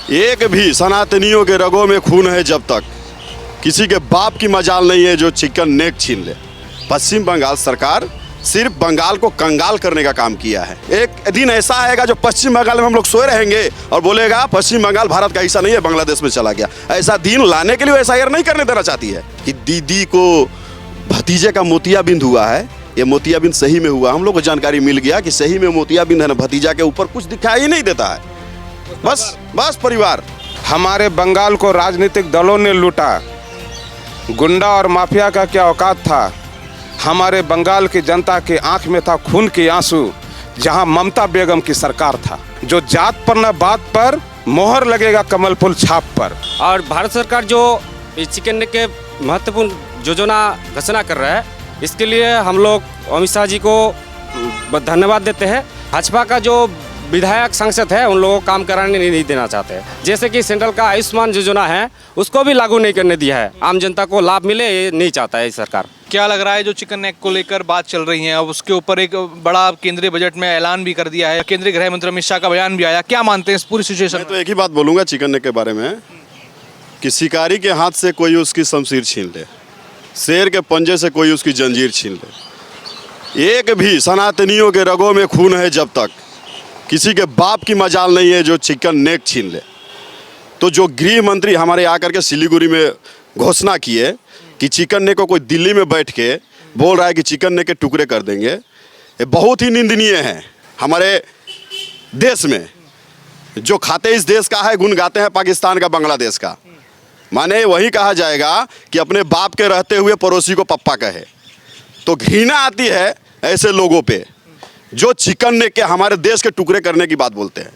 एक भी सनातनियों के रगों में खून है जब तक, किसी के बाप की मजाल नहीं है जो चिकन नेक छीन ले। पश्चिम बंगाल सरकार सिर्फ बंगाल को कंगाल करने का काम किया है। एक दिन ऐसा आएगा जो पश्चिम बंगाल में हम लोग सोए रहेंगे और बोलेगा पश्चिम बंगाल भारत का हिस्सा नहीं है, बांग्लादेश में चला गया। ऐसा दिन लाने के लिए एसआईआर नहीं करने देना चाहती है कि दीदी को भतीजे का मोतियाबिंद हुआ है। ये मोतियाबिंद सही में हुआ, हम लोग को जानकारी मिल गया कि सही में मोतियाबिंद है ना, भतीजा के ऊपर कुछ दिखाई ही नहीं देता है। बस परिवार। हमारे बंगाल को राजनीतिक दलों ने लूटा, गुंडा और माफिया का क्या औकात था। हमारे बंगाल की जनता के आंख में था खून के आंसू, जहां ममता बेगम की सरकार था। जो जात पर न बात पर मोहर लगेगा कमल फूल छाप पर। और भारत सरकार जो चिकन नेक के महत्वपूर्ण योजना घोषणा कर रहा है, इसके लिए हम लोग अमित शाह जी को धन्यवाद देते हैं। भाजपा का जो विधायक सांसद है उन लोगों को काम कराने नहीं देना चाहते हैं। जैसे कि सेंट्रल का आयुष्मान योजना है उसको भी लागू नहीं करने दिया है, आम जनता को लाभ मिले ये नहीं चाहता है सरकार। क्या लग रहा है जो चिकन नेक को लेकर बात चल रही है, अब उसके ऊपर एक बड़ा केंद्रीय बजट में ऐलान भी कर दिया है, केंद्रीय गृह मंत्री अमित शाह का बयान भी आया, क्या मानते हैं इस पूरी सिचुएशन में? मैं तो एक ही बात बोलूँगा चिकन नेक के बारे में कि शिकारी के हाथ से कोई उसकी शमशीर छीन ले, शेर के पंजे से कोई उसकी जंजीर छीन ले। एक भी सनातनियों के रगों में खून है जब तक, किसी के बाप की मजाल नहीं है जो चिकन नेक छीन ले। तो जो गृह मंत्री हमारे आकर के सिलीगुड़ी में घोषणा किए कि चिकन नेक को कोई दिल्ली में बैठ के बोल रहा है कि चिकन नेक के टुकड़े कर देंगे, ये बहुत ही निंदनीय है। हमारे देश में जो खाते इस देश का है, गुण गाते हैं पाकिस्तान का, बांग्लादेश का। माने वही कहा जाएगा कि अपने बाप के रहते हुए पड़ोसी को पप्पा कहे। तो घृणा आती है ऐसे लोगों पे जो चिकन नेक के हमारे देश के टुकड़े करने की बात बोलते हैं।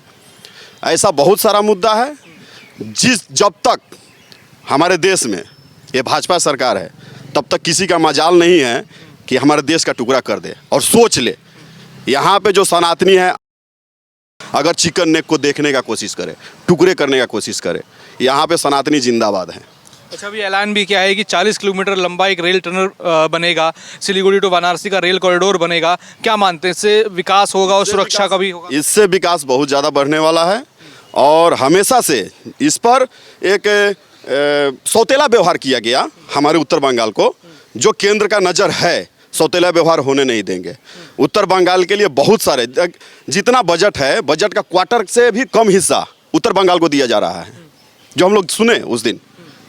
ऐसा बहुत सारा मुद्दा है जब तक हमारे देश में ये भाजपा सरकार है तब तक किसी का मजाल नहीं है कि हमारे देश का टुकड़ा कर दे। और सोच ले, यहाँ पे जो सनातनी है अगर चिकन नेक को देखने का कोशिश करे, टुकड़े करने का कोशिश करे, यहाँ पे सनातनी जिंदाबाद है। अच्छा, अभी ऐलान भी किया है कि 40 किलोमीटर लंबा एक रेल टनल बनेगा, सिलीगुड़ी टू वाराणसी का रेल कॉरिडोर बनेगा। क्या मानते हैं इससे विकास होगा और सुरक्षा का भी होगा? इससे विकास बहुत ज़्यादा बढ़ने वाला है और हमेशा से इस पर एक सौतेला व्यवहार किया गया हमारे उत्तर बंगाल को। जो केंद्र का नज़र है, सौतेला व्यवहार होने नहीं देंगे। उत्तर बंगाल के लिए बहुत सारे, जितना बजट है, बजट का क्वार्टर से भी कम हिस्सा उत्तर बंगाल को दिया जा रहा है। जो हम लोग सुने उस दिन,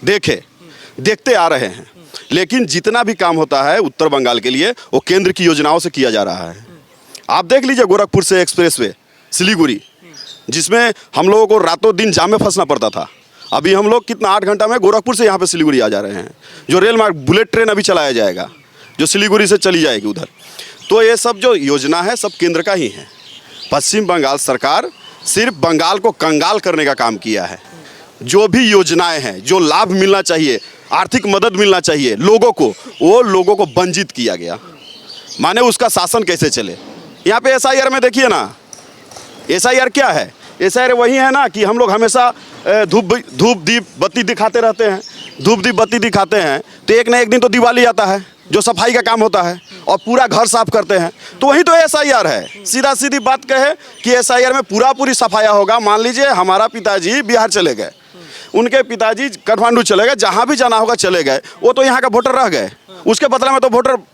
देखते आ रहे हैं। लेकिन जितना भी काम होता है उत्तर बंगाल के लिए वो केंद्र की योजनाओं से किया जा रहा है। आप देख लीजिए गोरखपुर से एक्सप्रेसवे सिलीगुड़ी, जिसमें हम लोगों को रातों दिन जाम में फंसना पड़ता था। अभी हम लोग कितना 8 घंटा में गोरखपुर से यहाँ पे सिलीगुड़ी आ जा रहे हैं। जो रेल मार्ग, बुलेट ट्रेन अभी चलाया जाएगा जो सिलीगुड़ी से चली जाएगी उधर। तो ये सब जो योजना है सब केंद्र का ही है। पश्चिम बंगाल सरकार सिर्फ बंगाल को कंगाल करने का काम किया है। जो भी योजनाएं हैं, जो लाभ मिलना चाहिए, आर्थिक मदद मिलना चाहिए लोगों को, वो लोगों को वंचित किया गया। माने उसका शासन कैसे चले। यहाँ पे एसआईआर में देखिए ना, एसआईआर क्या है? एसआईआर वही है ना कि हम लोग हमेशा धूप दीप बत्ती दिखाते रहते हैं, धूप दीप बत्ती दिखाते हैं, तो एक ना एक दिन तो दिवाली आता है जो सफाई का काम होता है और पूरा घर साफ करते हैं। तो वही तो एसआईआर है। सीधा सीधी बात कहे कि एसआईआर में पूरी सफाया होगा। मान लीजिए हमारा पिताजी बिहार चले गए, उनके पिताजी काठमांडू चले गए, जहाँ भी जाना होगा चले गए, वो तो यहाँ का वोटर रह गए। उसके बदला में तो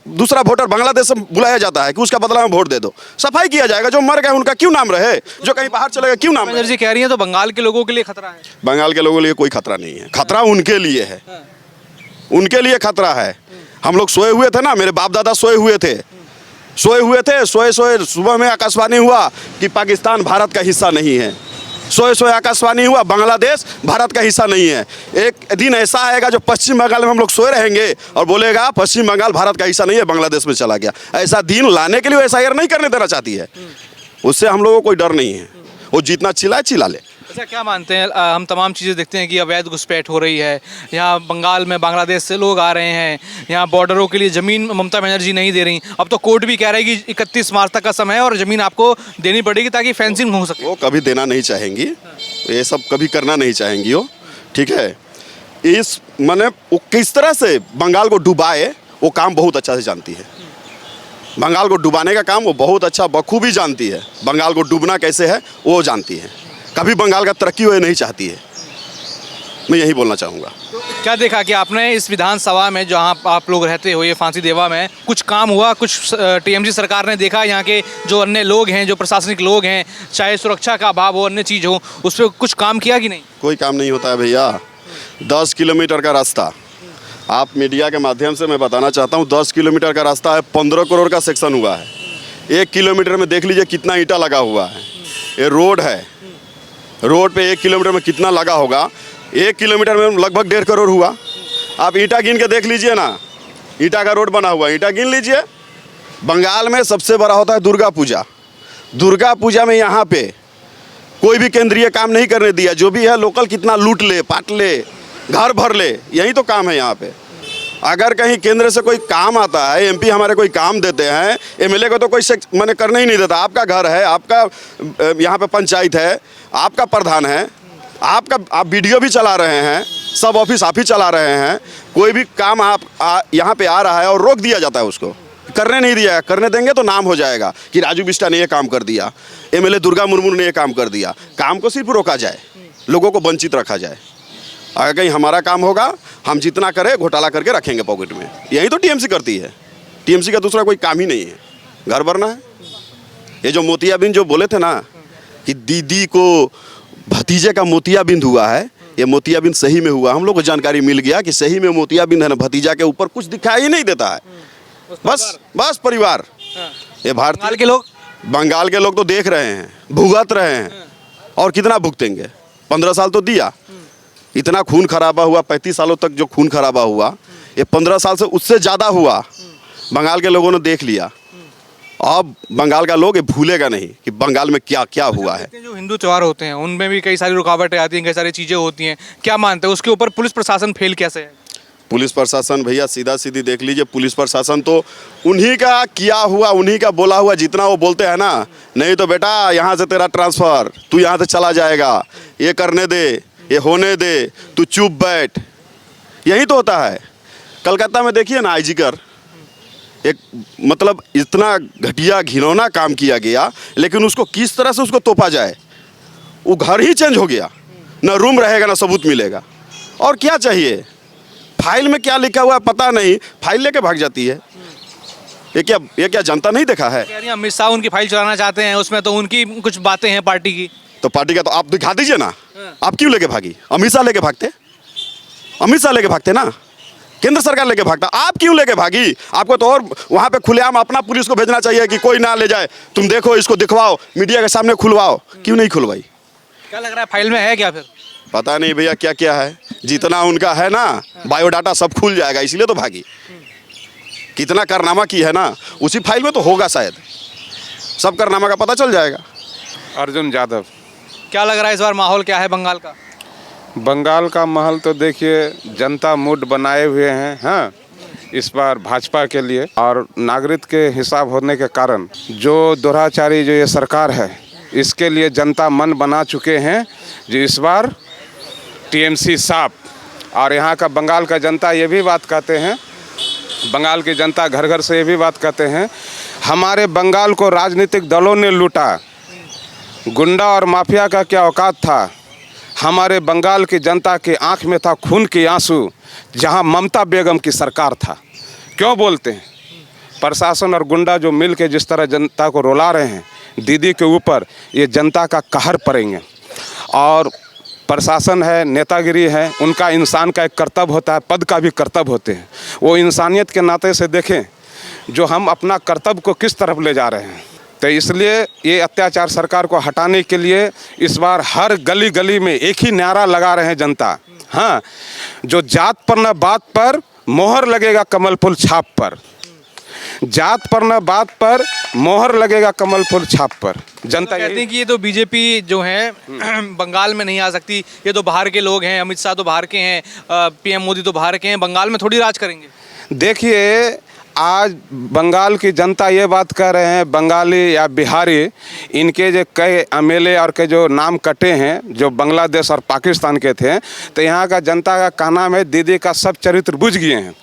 दूसरा वोटर बांग्लादेश से बुलाया जाता है कि उसका बदला में वोट दे दो। सफाई किया जाएगा। जो मर गए उनका क्यों नाम रहे, जो कहीं बाहर चले गए क्यों नाम रहे? जी कह रही है तो बंगाल के लोगों के लिए खतरा है। बंगाल के लोगों के लिए कोई खतरा नहीं है। खतरा उनके लिए है, उनके लिए खतरा है। हम लोग सोए हुए थे ना, मेरे बाप दादा सोए हुए थे, सोए सुबह में आकाशवाणी हुआ कि पाकिस्तान भारत का हिस्सा नहीं है। सोए आकाशवाणी हुआ बांग्लादेश भारत का हिस्सा नहीं है। एक दिन ऐसा आएगा जो पश्चिम बंगाल में हम लोग सोए रहेंगे और बोलेगा पश्चिम बंगाल भारत का हिस्सा नहीं है, बांग्लादेश में चला गया। ऐसा दिन लाने के लिए एसआईआर नहीं करने देना चाहती है। उससे हम लोगों को कोई डर नहीं है। वो जितना चिल्ला ले। अच्छा, क्या मानते हैं, हम तमाम चीज़ें देखते हैं कि अवैध घुसपैठ हो रही है। यहाँ बंगाल में बांग्लादेश से लोग आ रहे हैं, यहाँ बॉर्डरों के लिए ज़मीन ममता बनर्जी नहीं दे रही। अब तो कोर्ट भी कह रहा है कि 31 मार्च तक का समय है और ज़मीन आपको देनी पड़ेगी ताकि फेंसिंग हो सके। वो कभी देना नहीं चाहेंगी, ये सब कभी करना नहीं चाहेंगी वो। ठीक है, इस माने वो किस तरह से बंगाल को डुबाए वो काम बहुत अच्छा से जानती है। बंगाल को डुबाने का काम वो बहुत अच्छा बखूबी जानती है। बंगाल को डूबना कैसे है वो जानती है। कभी बंगाल का तरक्की हो नहीं चाहती है। मैं यही बोलना चाहूँगा। क्या देखा कि आपने इस विधानसभा में जहां आप लोग रहते हो, ये फांसी देवा में कुछ काम हुआ, कुछ टीएमसी सरकार ने देखा, यहाँ के जो अन्य लोग हैं, जो प्रशासनिक लोग हैं, चाहे सुरक्षा का अभाव हो, अन्य चीज़ हो, उस पर कुछ काम किया कि नहीं? कोई काम नहीं होता है भैया। 10 किलोमीटर का रास्ता, आप मीडिया के माध्यम से मैं बताना चाहता हूँ, 10 किलोमीटर का रास्ता है, 15 करोड़ का सेक्शन हुआ है। 1 किलोमीटर में देख लीजिए कितना ईंटा लगा हुआ है। ये रोड है, रोड पे 1 किलोमीटर में कितना लगा होगा? 1 किलोमीटर में लगभग 1.5 करोड़ हुआ। आप ईंटा गिन के देख लीजिए ना, ईंटा का रोड बना हुआ है, ईंटा गिन लीजिए। बंगाल में सबसे बड़ा होता है दुर्गा पूजा। दुर्गा पूजा में यहाँ पे कोई भी केंद्रीय काम नहीं करने दिया। जो भी है लोकल कितना लूट ले, पाट ले, घर भर ले, यही तो काम है यहाँ पे। अगर कहीं केंद्र से कोई काम आता है, एमपी हमारे कोई काम देते हैं, एमएलए को तो कोई मैंने करने ही नहीं देता। आपका घर है, आपका यहाँ पे पंचायत है, आपका प्रधान है, आप वीडियो भी चला रहे हैं, सब ऑफिस आप ही चला रहे हैं। कोई भी काम आप यहाँ पे आ रहा है और रोक दिया जाता है, उसको करने नहीं दिया। करने देंगे तो नाम हो जाएगा कि राजू बिष्टा ने ये काम कर दिया, एमएलए दुर्गा मुर्मू ने ये काम कर दिया। काम को सिर्फ रोका जाए, लोगों को वंचित रखा जाए। अगर कहीं हमारा काम होगा, हम जितना करें घोटाला करके रखेंगे पॉकेट में। यही तो टीएमसी करती है। टीएमसी का दूसरा कोई काम ही नहीं है, घर भरना है। ये जो मोतियाबिंद जो बोले थे ना कि दीदी को भतीजे का मोतियाबिंद हुआ है, ये मोतियाबिंद सही में हुआ। हम लोग को जानकारी मिल गया कि सही में मोतियाबिंद है ना, भतीजा के ऊपर कुछ दिखाई ही नहीं देता है। बस परिवार, ये बंगाल के लोग, बंगाल के लोग तो देख रहे हैं, भुगत रहे हैं। और कितना भुगतेंगे? 15 साल तो दिया। इतना खून खराबा हुआ, 35 सालों तक जो खून खराबा हुआ, ये 15 साल से उससे ज़्यादा हुआ। बंगाल के लोगों ने देख लिया। अब बंगाल का लोग ये भूलेगा नहीं कि बंगाल में क्या क्या हुआ है। जो हिंदू त्यौहार होते हैं उनमें भी कई सारी रुकावटें आती हैं, कई सारी चीज़ें होती हैं। क्या मानते हैं उसके ऊपर पुलिस प्रशासन फेल कैसे है? पुलिस प्रशासन भैया सीधा सीधी देख लीजिए, पुलिस प्रशासन तो उन्हीं का किया हुआ, उन्हीं का बोला हुआ, जितना वो बोलते हैं ना, नहीं तो बेटा यहाँ से तेरा ट्रांसफ़र, तू यहाँ से चला जाएगा, ये करने दे, ये होने दे, तू चुप बैठ, यही तो होता है। कलकत्ता में देखिए ना, आईजी कर एक मतलब इतना घटिया घिनौना काम किया गया, लेकिन उसको किस तरह से उसको तोपा जाए। वो घर ही चेंज हो गया, ना रूम रहेगा ना सबूत मिलेगा। और क्या चाहिए? फाइल में क्या लिखा हुआ है पता नहीं, फाइल लेके भाग जाती है। ये क्या जनता नहीं देखा है? कह रही हैं अमित शाह उनकी फाइल चलाना चाहते हैं, उसमें तो उनकी कुछ बातें हैं पार्टी की। तो पार्टी का तो आप दिखा दीजिए ना। आप क्यों लेके भागी? अमित शाह लेके भागते, अमित शाह लेके भागते ना, केंद्र सरकार लेके भागता। आप क्यों लेके भागी? आपको तो और वहाँ पे खुलेआम अपना पुलिस को भेजना चाहिए कि कोई ना ले जाए, तुम देखो इसको दिखवाओ, मीडिया के सामने खुलवाओ। क्यों नहीं खुलवाई? क्या लग रहा है फाइल में है क्या? फिर पता नहीं भैया क्या क्या है। जितना उनका है ना बायोडाटा सब खुल जाएगा, इसलिए तो भागी। कितना कारनामा की है ना, उसी फाइल में तो होगा शायद, सब कारनामा का पता चल जाएगा। अर्जुन यादव। क्या लग रहा है इस बार माहौल क्या है बंगाल का? बंगाल का माहौल तो देखिए, जनता मूड बनाए हुए हैं। हाँ, इस बार भाजपा के लिए, और नागरिक के हिसाब होने के कारण जो दुराचारी जो ये सरकार है, इसके लिए जनता मन बना चुके हैं जो इस बार टीएमसी साफ। और यहाँ का बंगाल का जनता ये भी बात कहते हैं, बंगाल की जनता घर घर से ये भी बात कहते हैं, हमारे बंगाल को राजनीतिक दलों ने लूटा, गुंडा और माफिया का क्या औकात था। हमारे बंगाल की जनता के आंख में था खून के आंसू, जहां ममता बेगम की सरकार था। क्यों बोलते हैं? प्रशासन और गुंडा जो मिल के जिस तरह जनता को रुला रहे हैं, दीदी के ऊपर ये जनता का कहर पड़ेंगे। और प्रशासन है, नेतागिरी है, उनका इंसान का एक कर्तव्य होता है, पद का भी कर्तव्य होते हैं। वो इंसानियत के नाते से देखें जो हम अपना कर्तव्य को किस तरफ ले जा रहे हैं। तो इसलिए ये अत्याचार सरकार को हटाने के लिए इस बार हर गली गली में एक ही नारा लगा रहे हैं जनता। हाँ, जो जात पर न बात पर मोहर लगेगा कमल फूल छाप पर, जात पर न बात पर मोहर लगेगा कमल फूल छाप पर। जनता कहते हैं कि ये तो बीजेपी जो है बंगाल में नहीं आ सकती, ये तो बाहर के लोग हैं, अमित शाह तो बाहर के हैं, पीएम मोदी तो बाहर के हैं, बंगाल में थोड़ी राज करेंगे। देखिए, आज बंगाल की जनता ये बात कह रहे हैं, बंगाली या बिहारी, इनके जो कई एमएलए और के जो नाम कटे हैं जो बांग्लादेश और पाकिस्तान के थे, तो यहाँ का जनता का कहना है दीदी का सब चरित्र बुझ गए हैं।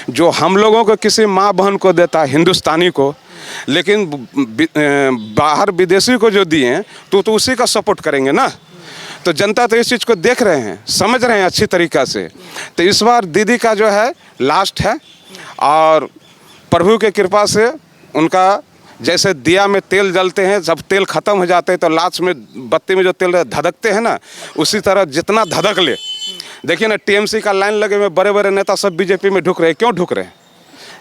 जो हम लोगों को किसी माँ बहन को देता है हिंदुस्तानी को, लेकिन बाहर विदेशी को जो दिए हैं तो उसी का सपोर्ट करेंगे ना। तो जनता तो इस चीज़ को देख रहे हैं, समझ रहे हैं अच्छी तरीक़ा से। तो इस बार दीदी का जो है लास्ट है, और प्रभु के कृपा से उनका जैसे दिया में तेल जलते हैं, जब तेल ख़त्म हो जाते हैं तो लास्ट में बत्ती में जो तेल धधकते हैं ना, उसी तरह जितना धधक ले। देखिए ना, टीएमसी का लाइन लगे हुए बड़े बड़े नेता सब बीजेपी में ढुक रहे हैं। क्यों ढुक रहे हैं?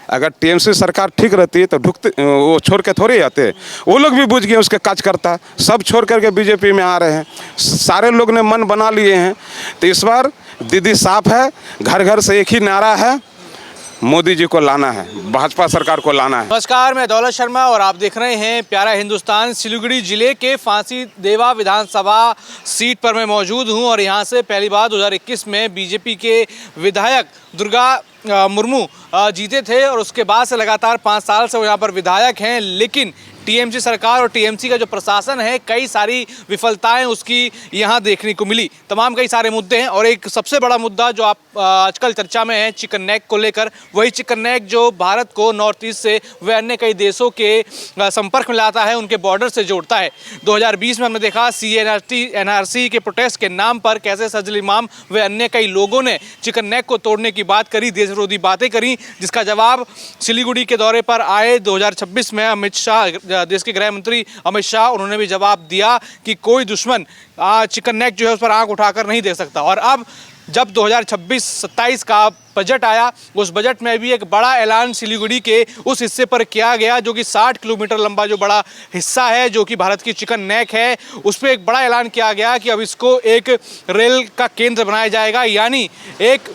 अगर टीएमसी सरकार ठीक रहती है तो ढुकते, वो छोड़ के थोड़ी आते। वो लोग भी बुझ गए उसके काज करता, सब छोड़ करके बीजेपी में आ रहे हैं। सारे लोग ने मन बना लिए हैं। तो इस बार दीदी साफ है, घर घर से एक ही नारा है, मोदी जी को लाना है, भाजपा सरकार को लाना है। नमस्कार, मैं दौलत शर्मा और आप देख रहे हैं प्यारा हिंदुस्तान। सिलीगुड़ी जिले के फांसी देवा विधानसभा सीट पर मैं मौजूद हूं और यहां से पहली बार 2021 में बीजेपी के विधायक दुर्गा मुर्मू जीते थे और उसके बाद से लगातार 5 साल से वो यहाँ पर विधायक हैं। लेकिन टीएमसी सरकार और टीएमसी का जो प्रशासन है, कई सारी विफलताएं उसकी यहाँ देखने को मिली। तमाम कई सारे मुद्दे हैं और एक सबसे बड़ा मुद्दा जो आप आजकल चर्चा में है चिकन नेक को लेकर, वही चिकन नेक जो भारत को नॉर्थ ईस्ट से व अन्य कई देशों के संपर्क में लाता है, उनके बॉर्डर से जोड़ता है। 2020 में हमने देखा एनआरसी के प्रोटेस्ट के नाम पर कैसे सजल इमाम व अन्य कई लोगों ने चिकन नेक को तोड़ने की बात करी, देश विरोधी बातें करी, जिसका जवाब सिलीगुड़ी के दौरे पर आए 2026 में अमित शाह, देश के गृह मंत्री अमित शाह, उन्होंने भी जवाब दिया कि कोई दुश्मन चिकन नेक जो है उस पर आंख उठाकर नहीं देख सकता। और अब जब 2026-27 का बजट आया, उस बजट में भी एक बड़ा ऐलान सिलीगुड़ी के उस हिस्से पर किया गया जो कि 60 किलोमीटर लंबा जो बड़ा हिस्सा है, जो कि भारत की चिकन नेक है, उस पर एक बड़ा ऐलान किया गया कि अब इसको एक रेल का केंद्र बनाया जाएगा, यानी एक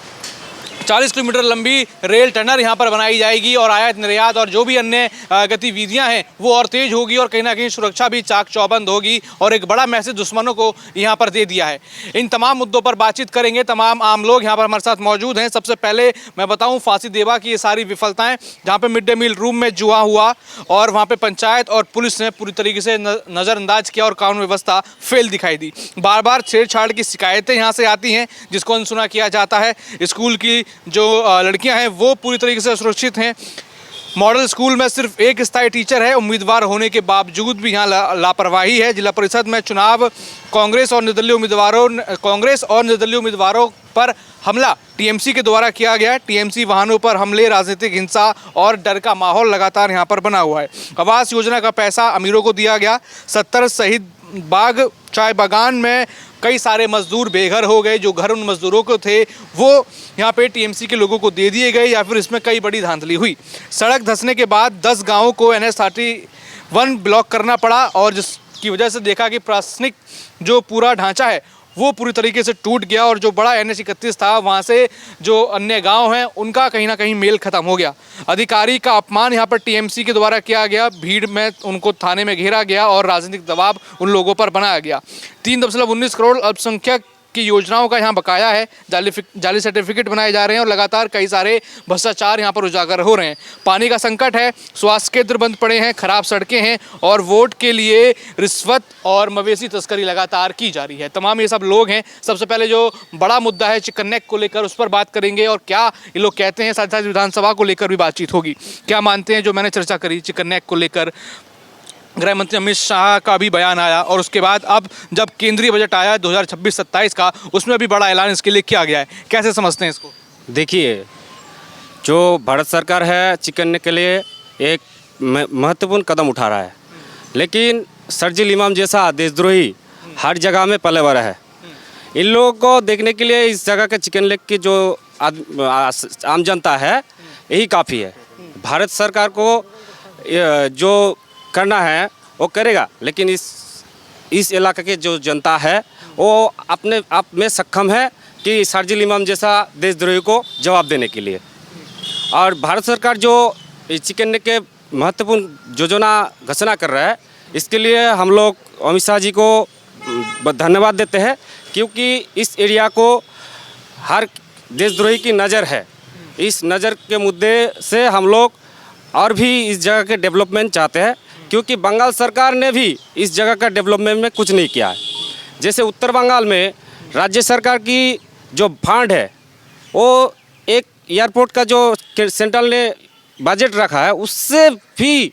40 किलोमीटर लंबी रेल टनल यहाँ पर बनाई जाएगी और आयात निर्यात और जो भी अन्य गतिविधियाँ हैं वो और तेज होगी और कहीं ना कहीं सुरक्षा भी चाक चौबंद होगी और एक बड़ा मैसेज दुश्मनों को यहाँ पर दे दिया है। इन तमाम मुद्दों पर बातचीत करेंगे, तमाम आम लोग यहाँ पर हमारे साथ मौजूद हैं। सबसे पहले मैं बताऊँ फांसी देवा की ये सारी विफलताएँ, जहाँ पर मिड डे मील रूम में जुआ हुआ और वहाँ पर पंचायत और पुलिस ने पूरी तरीके से नज़रअंदाज किया और कानून व्यवस्था फेल दिखाई दी। बार बार छेड़छाड़ की शिकायतें यहाँ से आती हैं जिसको अनसुना किया जाता है। स्कूल की जो लड़कियां हैं वो पूरी तरीके से सुरक्षित हैं। मॉडल स्कूल में सिर्फ एक स्थायी टीचर है, उम्मीदवार होने के बावजूद भी यहाँ लापरवाही है। जिला परिषद में चुनाव कांग्रेस और निर्दलीय उम्मीदवारों पर हमला टीएमसी के द्वारा किया गया है। टीएमसी वाहनों पर हमले, राजनीतिक हिंसा और डर का माहौल लगातार यहाँ पर बना हुआ है। आवास योजना का पैसा अमीरों को दिया गया। 70 शहीद बाग चाय बागान में कई सारे मजदूर बेघर हो गए। जो घर उन मजदूरों को थे वो यहाँ पे टीएमसी के लोगों को दे दिए गए या फिर इसमें कई बड़ी धांधली हुई। सड़क धंसने के बाद 10 गांवों को NH-31 ब्लॉक करना पड़ा और जिसकी वजह से देखा कि प्रशासनिक जो पूरा ढांचा है वो पूरी तरीके से टूट गया और जो बड़ा NH-31 था वहाँ से जो अन्य गांव हैं उनका कहीं ना कहीं मेल खत्म हो गया। अधिकारी का अपमान यहाँ पर टीएमसी के द्वारा किया गया, भीड़ में उनको थाने में घेरा गया और राजनीतिक दबाव उन लोगों पर बनाया गया। 3.19 करोड़ अल्पसंख्यक की योजनाओं का यहाँ बकाया है, जाली सर्टिफिकेट बनाए जा रहे हैं और लगातार कई सारे भ्रष्टाचार यहाँ पर उजागर हो रहे हैं। पानी का संकट है, स्वास्थ्य केंद्र बंद पड़े हैं, खराब सड़कें हैं और वोट के लिए रिश्वत और मवेशी तस्करी लगातार की जा रही है। तमाम ये सब लोग हैं। सबसे पहले जो बड़ा मुद्दा है चिकन नेक को लेकर, उस पर बात करेंगे और क्या ये लोग कहते हैं। साथ साथ विधानसभा को लेकर भी बातचीत होगी, क्या मानते हैं जो मैंने चर्चा करी चिकन नेक को लेकर। गृह मंत्री अमित शाह का भी बयान आया और उसके बाद अब जब केंद्रीय बजट आया 2026-27 का, उसमें भी बड़ा ऐलान इसके लिए किया गया है। कैसे समझते हैं इसको? देखिए, जो भारत सरकार है चिकन नेक के लिए एक महत्वपूर्ण कदम उठा रहा है, लेकिन सजल इमाम जैसा देशद्रोही हर जगह में पले बड़ा है। इन लोगों को देखने के लिए इस जगह के चिकन नेक की जो आम जनता है यही काफ़ी है। भारत सरकार को जो करना है वो करेगा, लेकिन इस इलाके के जो जनता है वो अपने आप में सक्षम है कि सजल इमाम जैसा देशद्रोही को जवाब देने के लिए। और भारत सरकार जो चिकन नेक के महत्वपूर्ण योजना घोषणा कर रहा है, इसके लिए हम लोग अमित शाह जी को धन्यवाद देते हैं, क्योंकि इस एरिया को हर देशद्रोही की नज़र है। इस नज़र के मुद्दे से हम लोग और भी इस जगह के डेवलपमेंट चाहते हैं, क्योंकि बंगाल सरकार ने भी इस जगह का डेवलपमेंट में कुछ नहीं किया है। जैसे उत्तर बंगाल में राज्य सरकार की जो फंड है वो एक एयरपोर्ट का जो सेंट्रल ने बजट रखा है उससे भी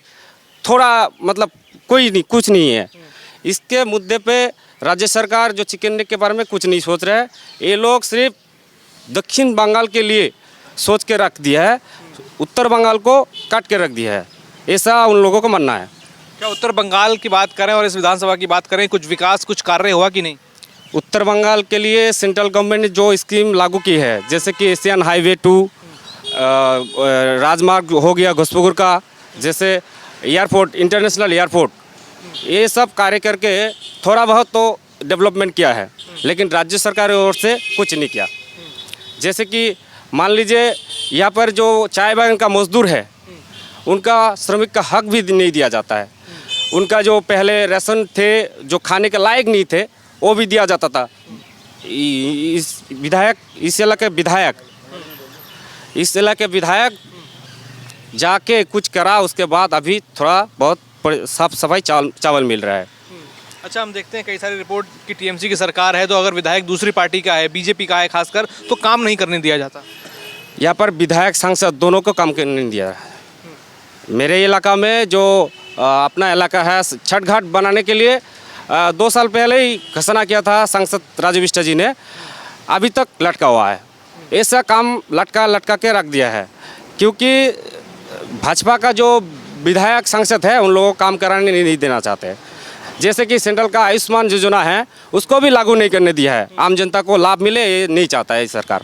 थोड़ा मतलब कुछ नहीं है। इसके मुद्दे पे राज्य सरकार जो चिकन नेक के बारे में कुछ नहीं सोच रहा है। ये लोग सिर्फ दक्षिण बंगाल के लिए सोच के रख दिया है, उत्तर बंगाल को काट के रख दिया है, ऐसा उन लोगों को मानना है। क्या उत्तर बंगाल की बात करें और इस विधानसभा की बात करें, कुछ विकास, कुछ कार्य हुआ कि नहीं? उत्तर बंगाल के लिए सेंट्रल गवर्नमेंट ने जो स्कीम लागू की है, जैसे कि एशियन हाईवे 2, राजमार्ग हो गया घोसपुकुर का, जैसे एयरपोर्ट, इंटरनेशनल एयरपोर्ट, ये सब कार्य करके थोड़ा बहुत तो डेवलपमेंट किया है, लेकिन राज्य सरकार की ओर से कुछ नहीं किया। जैसे कि मान लीजिए यहाँ पर जो चाय बागान का मजदूर है, उनका श्रमिक का हक भी नहीं दिया जाता है। उनका जो पहले राशन थे जो खाने के लायक नहीं थे, वो भी दिया जाता था। इस इलाके विधायक जाके कुछ करा, उसके बाद अभी थोड़ा बहुत साफ सफाई चावल मिल रहा है। अच्छा, हम देखते हैं कई सारी रिपोर्ट कि टीएमसी की सरकार है, तो अगर विधायक दूसरी पार्टी का है, बीजेपी का है खासकर, तो काम नहीं करने दिया जाता। यहाँ पर विधायक सांसद दोनों को काम करने नहीं दिया। मेरे इलाका में जो अपना इलाका है, छठ घाट बनाने के लिए 2 साल पहले ही घोषणा किया था सांसद राजू बिष्ट जी ने, अभी तक लटका हुआ है। ऐसा काम लटका के रख दिया है, क्योंकि भाजपा का जो विधायक सांसद है उन लोगों को काम कराने नहीं देना चाहते। जैसे कि सेंट्रल का आयुष्मान योजना है, उसको भी लागू नहीं करने दिया है। आम जनता को लाभ मिले, ये नहीं चाहता है सरकार।